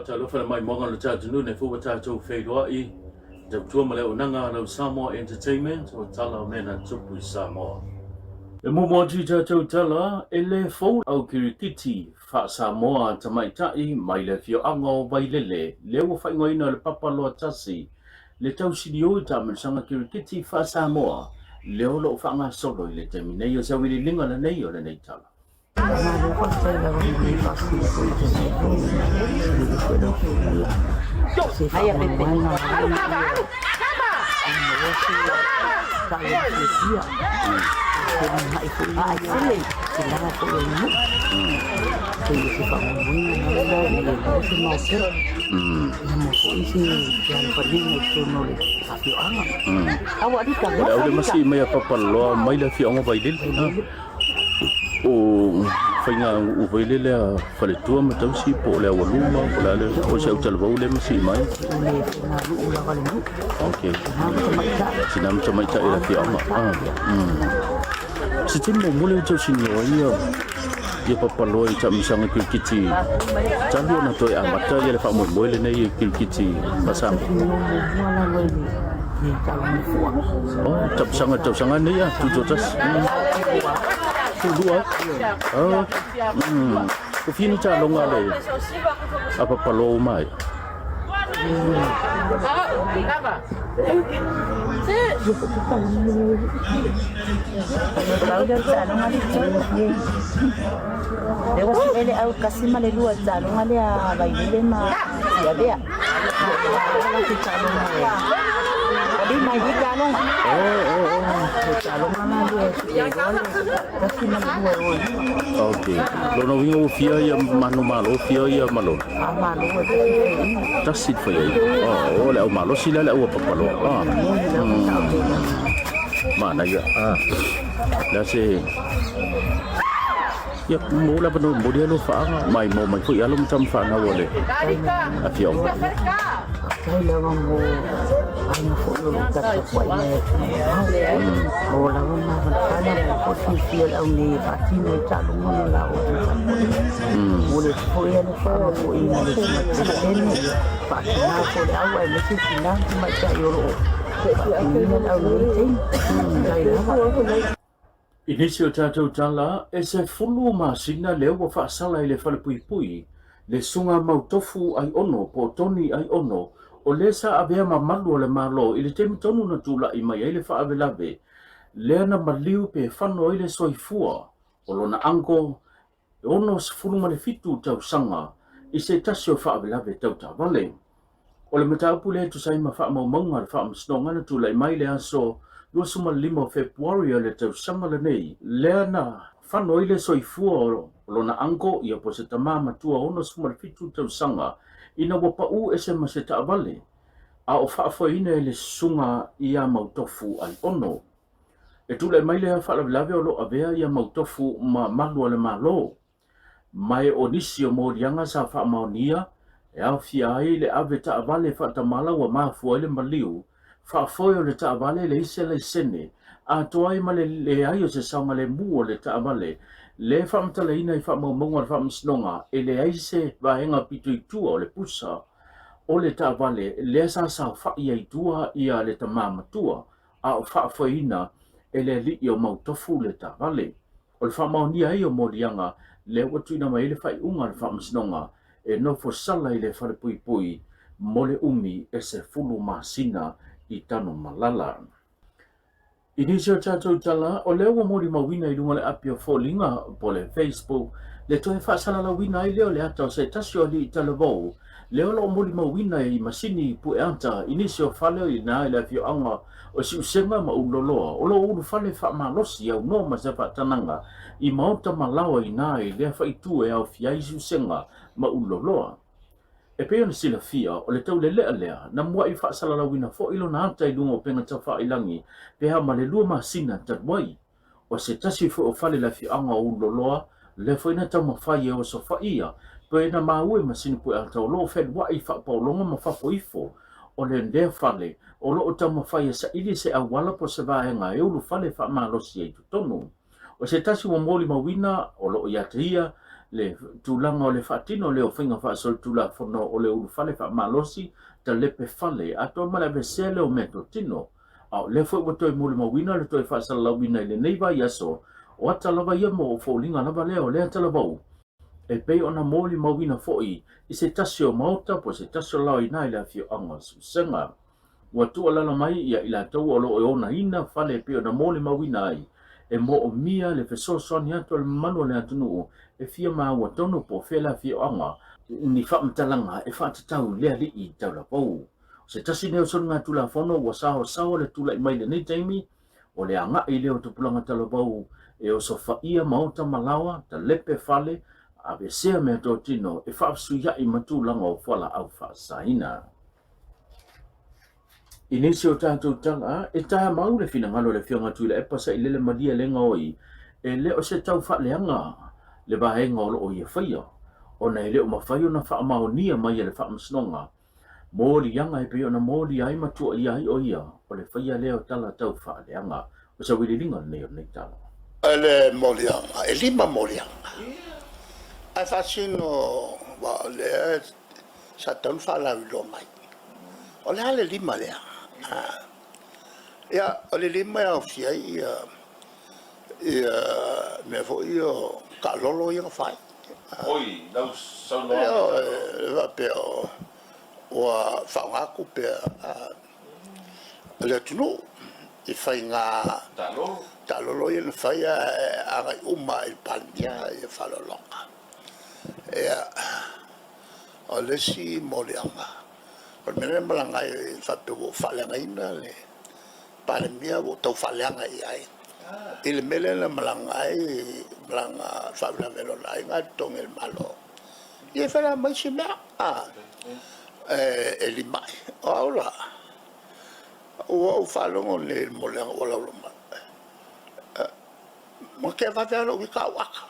talo fa mai monga lo cha tunu ne fu ta to fe do I de tu ma le nanga lo Samoa Entertainment o tala mena tupu Samoa e mo mo ti ta to tala ele fo au kirikiti fa Samoa tamai tai mai le fio ango vai le wo fa ngoina le papa lo tasi le tau sidio ta me sanga kirikiti fa Samoa le lo fa nga solo le termine yo sa wi linga le nei yo le nei tala masih mai apa lo mai la fi ang vai dil o fainga u vele le fale tua ma tau si po le wa luma po la le o se utal vo le masi mai okay sinam chamai ta ila fi ama si tim mo mole tau si no ia papalo i tam sanga kilkiti tandu na to amata ia le fa mo le nei kilkiti pasang oh tap sanga ni ya tu tas dua ko fini ta longa le apa palo mai Dewa si ele au kasi malelua tsalo ngale a baile ma ya bea. Di mai di tsalo. Tsalo mama dia kasi malelua. Okay. Lo no vingo fia ya manu malo fia ya malo. Malo. Tasit fa ya. Oh, le malo sila le o papalo. Mana ya? Dah se ya mula panu dia lo fa mai mo mai fu ya lo tam fa na wole afio kai la mo ai na fu lo ka ko ne o la mo na fa na ko si au ni fa ti no cha lo mo la o le fu ya no fa o I na le ne fa na ko le au ai me si na ma cha yo lo Inisio tatou tala e se fulu masina le ua whaasala I le whale pui pui le sunga mautofu ai ono po toni ai ono o le sa avea ma malu o le malo I le temi tonu na tula I mai ai le whaavelave le ana maliu pe whano I le soifua o lona ango e ono se fulu ma le fitu tau sanga I se tasio whaavelave tau ta vale o le mataupu le tu sai ma wha maunga le wha masnonga na tula I mai le aso lua suma 5 Februari le tau sanga le nei lea na whanoi le soifua o lona ango I po se tama matua ono suma le fitu tau sanga ina wapau e se maseta avale a o whaafoina le sunga ia mautofu ai ono e tula mai le whaalawilave o lo avea ia mautofu ma malua le malo mai o nisi o morianga sa whaamaonia e au fia ai le ave ta avale whaatamala wa mafua le maliu whaafoio le ta avale le ise le sene a toai ma le ai o se saunga le mua le ta avale le whaamtala ina I whaamaumunga le whaamisnonga e le aise vahenga pitu I tua o le pusa o le ta avale le sa whaia I tua ia le ta mamatua a o whaafoina e le li I o mautofu le ta avale o le whaamaunia ai o morianga le watuina mai le whaiunga le whaamisnonga e no fo sala I le whare pui pui mo le umi e se fulu masina I tano malala. Inisio tatou tala o leo wa mori mawina I lunga le apia folinga po le Facebook le toe whaasala la wina I leo le ata o se tasio li I talavou leo lo mori mawina I masini pu e anta inisio whaleo I na le fio anga o si usenga ma uloloa o lo ulu whale wha malosi au no ma se whatananga I maota malawa I na I lea whaitu e au fiai si usenga ma uloloa. E peo na sila fia o le tau le lea na mua I whaasala la wina fo ilo na anta I lunga o penga ta whailangi pe ha ma le lua masina tatwai o se tasi fo o whale la fi anga o uloloa le fo ina tau mawhai e o so whaia pe ina maue masini pu e altau lo fed wa I whapaolonga ma whapoifo o le ndea whale o lo o tau mawhai e sa ili se awala po se vaenga e ulu whale wha malosi e tutonu o se tasi wa moli mawina o lo o yatria le tulanga o le whaatino leo whinga whaasol tula whono o le ulu whale wha malosi ta lepe whale ato mala vesea leo meto tino au le fo watoi mule mawina le toi whaasala lawina i le neiva yaso o ata lava ia mo o fōlinga lava leo le ata lavau e pei ona moli mawina fo'i i se tasio mauta po se tasio lao i nai le afio anga senga ua tua lala mai ia i la tau o lo o ona ina whale pei ona moli mawina ai e mo o mia le fesosoni atu le manu le atunu e fia maa ua tonu po fela afio anga ni whaamtalanga e whaatatau lea li i tau la pou se tasi neo son ngā tula whono ua saho le tula i mai le nei taimi o le anga i leo tupulanga tala pou e o so whaia mauta malawa ta lepe whale a ve sea mea tō tino e whaapsuia i matulanga o whala au whaasaina. I nisi o tātou tanga, e taha mau le whina ngalo le whionga tuila e pasa i lele madia le ngoi, e leo se tau whaaleanga le vahenga o lo o ia whaia, o nei leo mawhai o na whaamaonia mai le whaamasnonga, mōri yanga e peo na mōri ai matua i ai o ia, o le whaia leo tala tau whaaleanga, o sa wiriringa nei o nei tala. Le mōri yanga, e lima mōri yanga. Ai whaasino wa le sa tau whaalau lo mai. O le hale lima lea. Ia, o le lima ia fia me fo o ka lolo ia whai. Oi, nau sau noa. Ia, pe o whaungaku pe le tunu. I whai ngā ta lolo ia na whai agai uma i palmia i whalolonga. Ia, o le si morianga. O mene malangai whapewo whalenga ina le palemia o tau whalenga i ai. I le mele na malangai malanga whawina velo lai ngā tongi le malo. I e whera mai si mea. E li mai. O aula. O au whalongo le moleanga o laulo mai. Mo ke whawero i ka waka.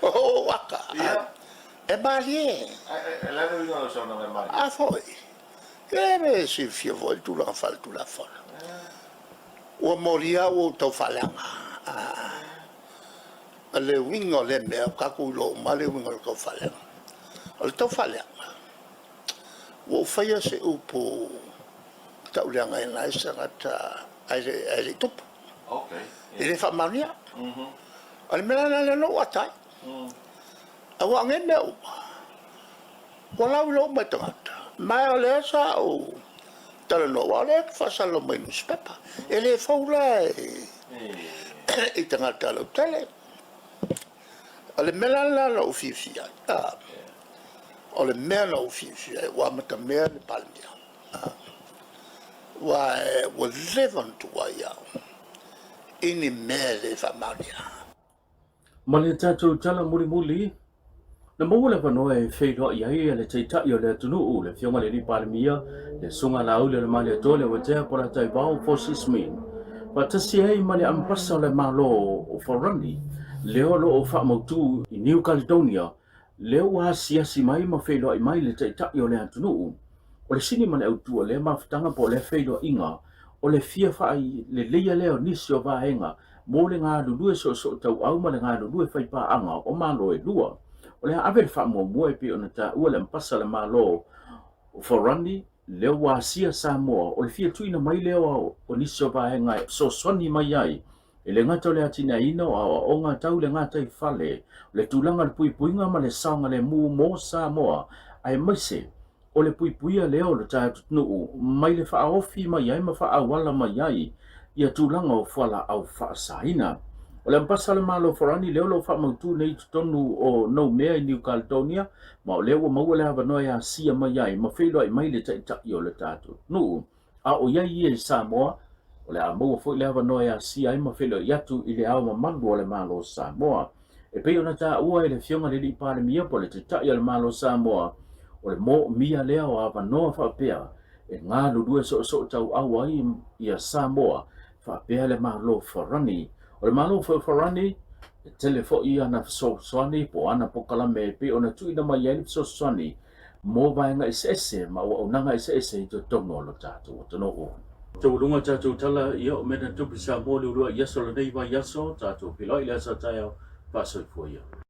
O waka. E marie. E lana winga lo sauna me mari. A foi. Ke me si fia voi tu la fal tu la fala. O moria o tau falanga. Le winga le me ka ku lo ma le winga ko falanga. O tau falanga. O faia se upo tau langa ina isa ngata ai tupu. Okay. Ele fa mania. Al mena le no watai. Awa nge meu. Wala lo matangata. Mai ole sa o tala no wale fa salo mai no spepa. Ele faula e tangata lo tele. Ale mena la no fifia. Ole mena o fifia wa mata mea le palmia. Wa levan tu wa ya. Ini mele fa mania. Male tātou tala muri na mawala wanoa e whairoa i ai le teita i o le tunu u le whionga le ni parimia le sunga la ule le male tole o tea pora tai vau for sismin. Pa tasi hei male ampasa le malo o Wharani, leo lo o whaamautu i New Caledonia, leo wa siasi mai ma whairoa i mai le teita i o le tunu u. O le sini male autua le mawhitanga po le whairoa inga, o le fia whai le leia leo nisi o vahenga, mo le ngā lulue so tau au ma le ngā lulue whaipa anga o malo e lua. O le awe le wha mua e pe o na ta ua le mpasa le malo o Wharani, leo wa sia Samoa, o le fia tuina mai leo o nisi o vahenga so swani mai ai, e le ngata o le atina ina o ngā tau le ngata i whale, le tūlanga le puipuinga ma le saonga le mu mo Samoa, ai maise, o le puipuia leo le tātutnu, mai le wha aofi mai ai ma wha awala mai ai, ia tūlanga o whala au wha saina. O le mpasa le malo Wharani leo lo wha mautu nei tutonu o nau mea i New Caledonia, ma o leo o maua le hawa noe a sia mai ai, ma whelo ai mai le taitaki o le tātutnu. A o iai i e Samoa, o le a maua fo i le hawa noe a sia ai ma whelo i atu i le au ma mangu o le malo Samoa. E pei ona tā ua i le whionga le li pāre mia po le taitaki o le malo Samoa, o le mo mia lea o hawa noa whapea, e ngā lulue so tau au ai i a Samoa, whapea le malo Wharani. O le malo Wharani, e tele fo i ana soani po ana pokalame pe ona tuina mai ai soani, mo vaenga ese ma o nanga ese i to tono lo tātou o tono o. Tau lunga tātou tala ia o mena tupi sa mō liurua iaso la nei mai iaso tātou piloi le sa tai au pāsoi fua ia.